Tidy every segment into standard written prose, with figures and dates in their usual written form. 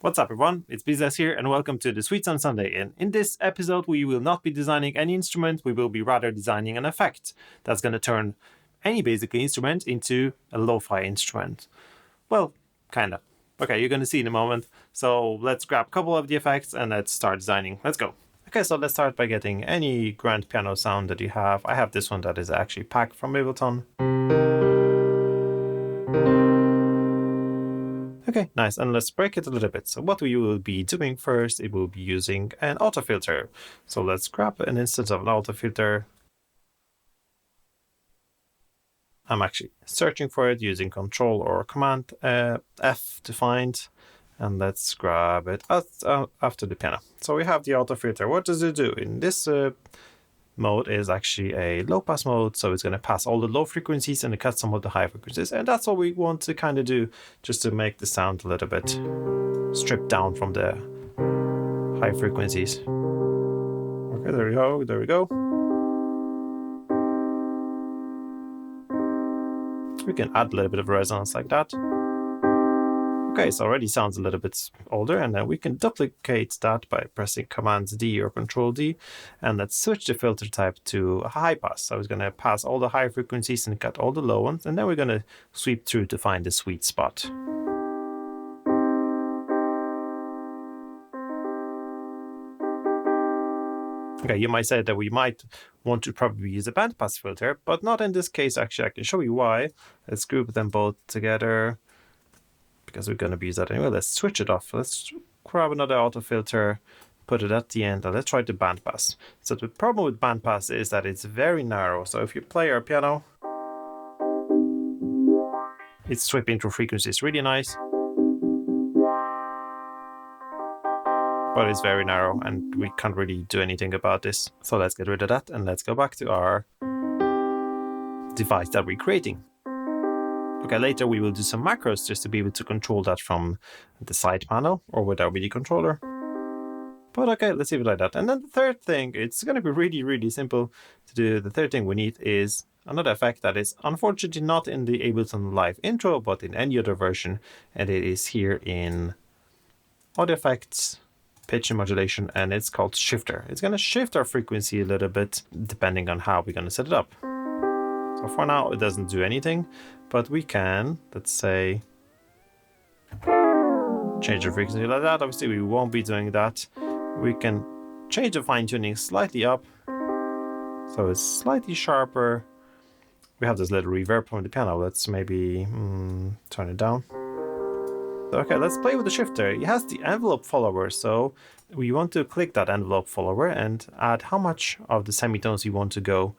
What's up everyone, it's Bizas here and welcome to the Sweets on Sunday. And in this episode we will not be designing any instrument, we will be rather designing an effect that's going to turn any basically instrument into a lo-fi instrument. Well, kinda. Okay, you're going to see in a moment. So let's grab a couple of the effects and let's start designing. Let's go. Okay, so let's start by getting any grand piano sound that you have. I have this one that is actually packed from Ableton. Okay, nice, and let's break it a little bit. So what we will be doing first, it will be using an auto filter. So let's grab an instance of an auto filter. I'm actually searching for it using Control or Command F to find, and let's grab it after the piano. So we have the auto filter. What does it do? In this mode is actually a low pass mode, so it's going to pass all the low frequencies and cut some of the high frequencies, and that's what we want to kind of do, just to make the sound a little bit stripped down from the high frequencies. Okay, there we go. We can add a little bit of resonance like that. Okay, so already sounds a little bit older, and then we can duplicate that by pressing Command D or Control D, and let's switch the filter type to a high pass. So it's going to pass all the high frequencies and cut all the low ones, and then we're going to sweep through to find the sweet spot. Okay, you might say that we might want to probably use a bandpass filter, but not in this case. Actually, I can show you why. Let's group them both together, because we're going to use that anyway. Let's switch it off. Let's grab another auto filter, put it at the end, and let's try the bandpass. So the problem with bandpass is that it's very narrow. So if you play our piano, it's sweeping through frequencies really nice, but it's very narrow and we can't really do anything about this. So let's get rid of that and let's go back to our device that we're creating. Okay, later we will do some macros just to be able to control that from the side panel or with our MIDI controller. But okay, let's leave it like that. And then the third thing, it's going to be really simple to do. The third thing we need is another effect that is unfortunately not in the Ableton Live intro, but in any other version. And it is here in Audio Effects, Pitch and Modulation, and it's called Shifter. It's going to shift our frequency a little bit depending on how we're going to set it up. So for now, it doesn't do anything, but we can, let's say, change the frequency like that. Obviously, we won't be doing that. We can change the fine tuning slightly up, so it's slightly sharper. We have this little reverb from the piano. Let's maybe turn it down. Okay, let's play with the shifter. It has the envelope follower, so we want to click that envelope follower and add how much of the semitones you want to go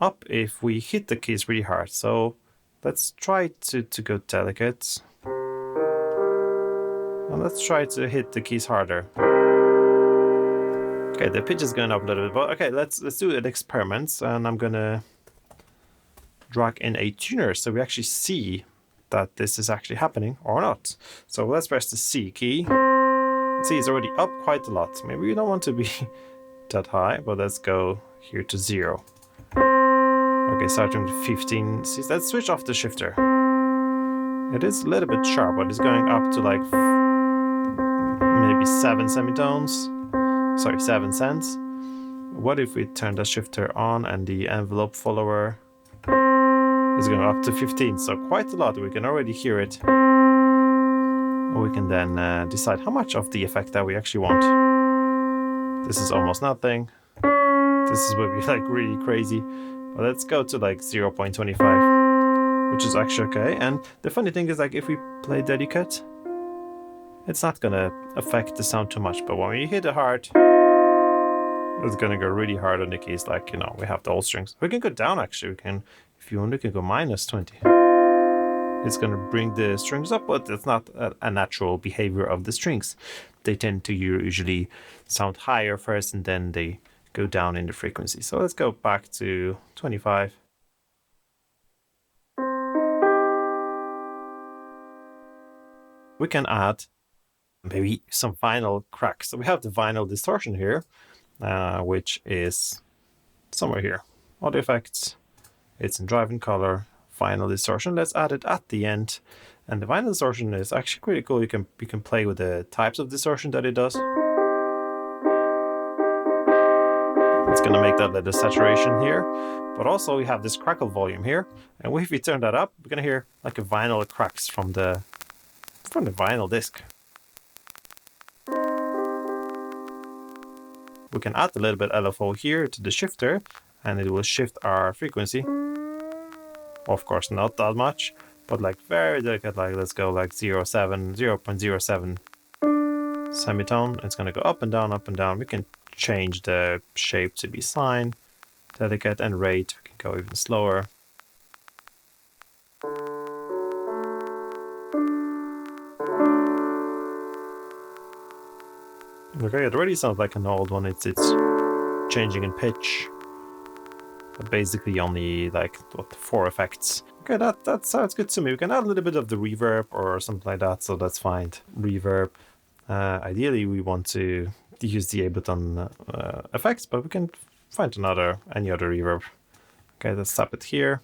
up if we hit the keys really hard. So let's try to go delicate. And let's try to hit the keys harder. Okay, the pitch is going up a little bit, but okay, let's do an experiment. And I'm gonna drag in a tuner so we actually see that this is actually happening or not. So let's press the C key. See, it's already up quite a lot. Maybe we don't want to be that high, but let's go here to 0. Okay, starting with 15. See, let's switch off the shifter. It is a little bit sharp, but it's going up to like maybe 7 semitones. Sorry, 7 cents. What if we turn the shifter on and the envelope follower is going up to 15? So quite a lot. We can already hear it. We can then decide how much of the effect that we actually want. This is almost nothing. This is would be like really crazy. But let's go to like 0.25, which is actually okay. And the funny thing is, like, if we play delicate, it's not gonna affect the sound too much. But when we hit it hard, it's gonna go really hard on the keys. Like, you know, we have the old strings. We can go down actually. We can, if you want, we can go -20. It's gonna bring the strings up, but it's not a natural behavior of the strings. They tend to usually sound higher first and then they go down in the frequency. So let's go back to 25. We can add maybe some vinyl cracks. So we have the vinyl distortion here, which is somewhere here. Audio effects, it's in drive and color, vinyl distortion. Let's add it at the end And the vinyl distortion is actually pretty cool. You can play with the types of distortion that it does. It's gonna make that little saturation here. But also we have this crackle volume here. And if we turn that up, we're gonna hear like a vinyl cracks from the vinyl disc. We can add a little bit LFO here to the shifter, and it will shift our frequency. Of course, not that much, but like very delicate, like let's go like 0.07 semitone. It's gonna go up and down, up and down. We can change the shape to be sine, delicate, and rate. We can go even slower. Okay, it already sounds like an old one. It's changing in pitch, but basically only like what, 4 effects. Okay, that sounds good to me. We can add a little bit of the reverb or something like that, so that's fine. Reverb. Ideally, we want to use the Ableton effects, but we can find any other reverb. Okay, let's stop it here,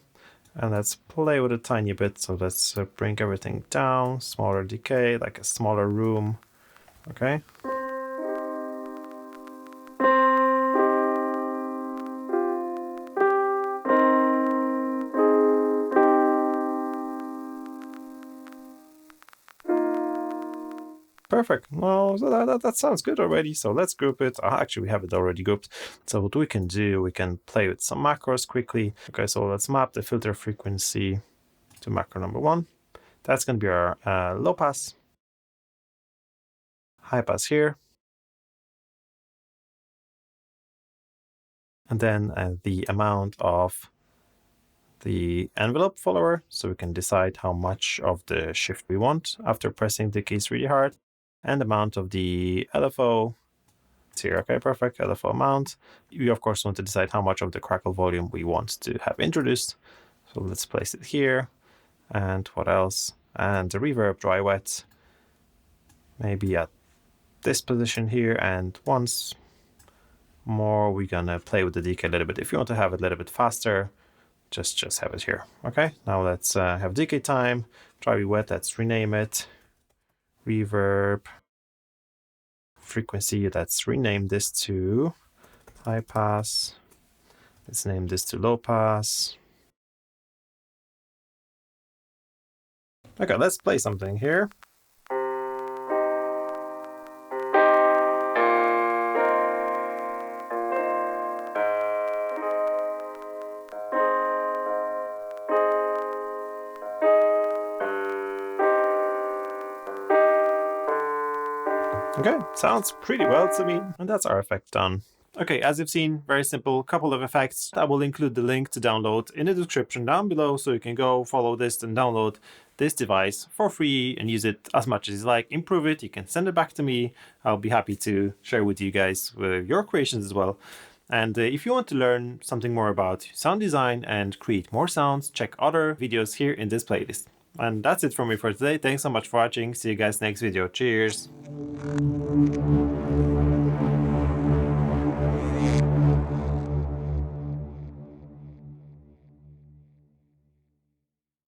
and let's play with it a tiny bit. So let's bring everything down, smaller decay, like a smaller room. Okay. Perfect. Well, so that sounds good already. So let's group it. Actually, we have it already grouped. So what we can do, we can play with some macros quickly. Okay, so let's map the filter frequency to macro number 1. That's going to be our low pass. High pass here. And then the amount of the envelope follower. So we can decide how much of the shift we want after pressing the keys really hard. And amount of the LFO. It's here. Okay, perfect. LFO amount. You of course want to decide how much of the crackle volume we want to have introduced. So let's place it here. And what else? And the reverb, dry wet, maybe at this position here. And once more, we're gonna play with the decay a little bit. If you want to have it a little bit faster, just have it here. Okay, now let's have decay time. Dry wet, let's rename it. Reverb, frequency, let's rename this to high pass. Let's name this to low pass. Okay, let's play something here. Okay, sounds pretty well to me. And that's our effect done. Okay, as you've seen, very simple, couple of effects. I will include the link to download in the description down below, so you can go follow this and download this device for free and use it as much as you like. Improve it, you can send it back to me. I'll be happy to share with you guys your creations as well. And if you want to learn something more about sound design and create more sounds, check other videos here in this playlist. And that's it from me for today. Thanks so much for watching. See you guys next video. Cheers.